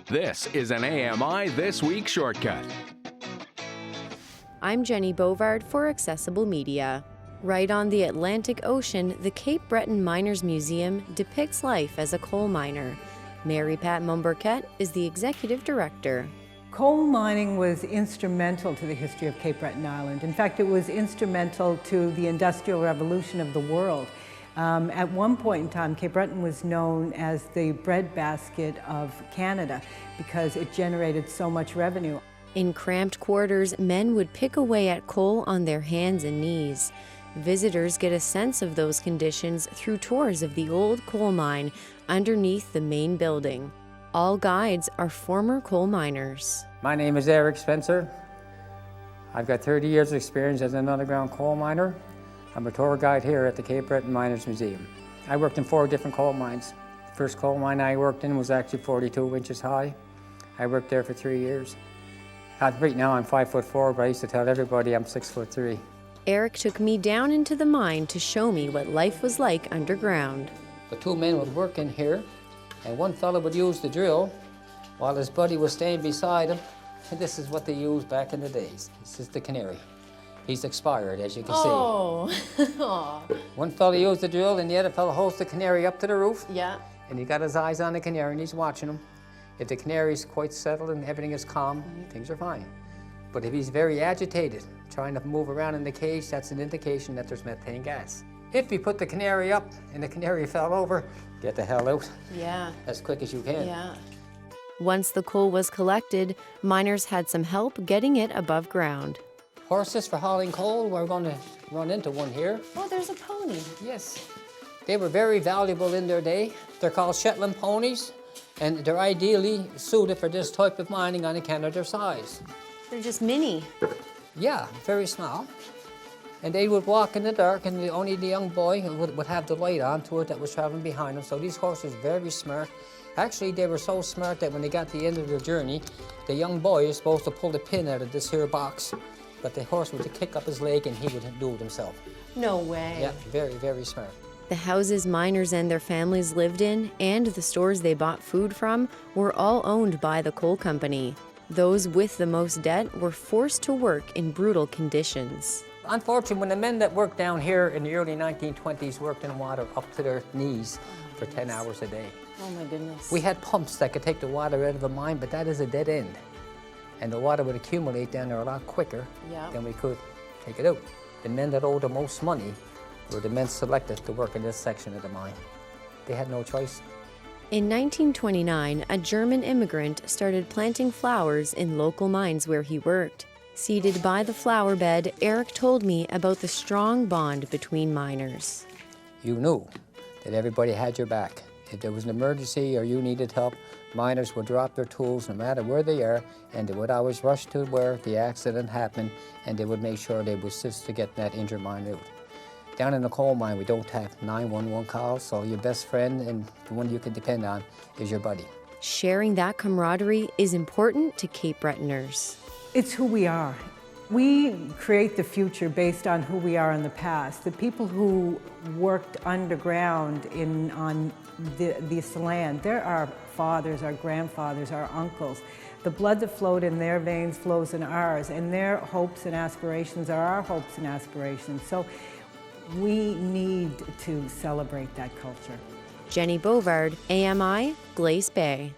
This is an AMI This Week shortcut. I'm Jennie Bovard for Accessible Media. Right on the Atlantic Ocean, the Cape Breton Miners Museum depicts life as a coal miner. Mary Pat Mumberket is the executive director. Coal mining was instrumental to the history of Cape Breton Island. In fact, it was instrumental to the Industrial Revolution of the world. At one point in time, Cape Breton was known as the breadbasket of Canada because it generated so much revenue. In cramped quarters, men would pick away at coal on their hands and knees. Visitors get a sense of those conditions through tours of the old coal mine underneath the main building. All guides are former coal miners. My name is Eric Spencer. I've got 30 years of experience as an underground coal miner. I'm a tour guide here at the Cape Breton Miners Museum. I worked in 4 different coal mines. The first coal mine I worked in was actually 42 inches high. I worked there for 3 years. Right now I'm 5'4", but I used to tell everybody I'm 6'3". Eric took me down into the mine to show me what life was like underground. The 2 men would work in here, and one fellow would use the drill while his buddy was staying beside him. And this is what they used back in the days. This is the canary. He's expired, as you can see. Oh. One fellow used the drill, and the other fellow holds the canary up to the roof. Yeah. And he got his eyes on the canary, and he's watching him. If the canary's quite settled and everything is calm, things are fine. But if he's very agitated, trying to move around in the cage, that's an indication that there's methane gas. If you put the canary up and the canary fell over, get the hell out. Yeah. As quick as you can. Yeah. Once the coal was collected, miners had some help getting it above ground. Horses for hauling coal, we're going to run into one here. Oh, there's a pony. Yes. They were very valuable in their day. They're called Shetland ponies, and they're ideally suited for this type of mining on account of their size. They're just mini. Yeah, very small. And they would walk in the dark, and only the young boy would have the light on to it that was traveling behind them. So these horses were very smart. Actually, they were so smart that when they got to the end of their journey, the young boy is supposed to pull the pin out of this here box, but the horse would kick up his leg and he would do it himself. No way. Yeah, very, very smart. The houses miners and their families lived in and the stores they bought food from were all owned by the coal company. Those with the most debt were forced to work in brutal conditions. Unfortunately, when the men that worked down here in the early 1920s worked in water up to their knees for 10 hours a day. Oh my goodness. We had pumps that could take the water out of the mine, but that is a dead end. And the water would accumulate down there a lot quicker than we could take it out. The men that owed the most money were the men selected to work in this section of the mine. They had no choice. In 1929, a German immigrant started planting flowers in local mines where he worked. Seated by the flower bed, Eric told me about the strong bond between miners. You knew that everybody had your back. If there was an emergency or you needed help, miners would drop their tools no matter where they are, and they would always rush to where the accident happened, and they would make sure they would assist to get that injured miner out. Down in the coal mine, we don't have 911 calls, so your best friend and the one you can depend on is your buddy. Sharing that camaraderie is important to Cape Bretoners. It's who we are. We create the future based on who we are in the past. The people who worked underground on this land, they're our fathers, our grandfathers, our uncles. The blood that flowed in their veins flows in ours, and their hopes and aspirations are our hopes and aspirations. So we need to celebrate that culture. Jennie Bovard, AMI, Glace Bay.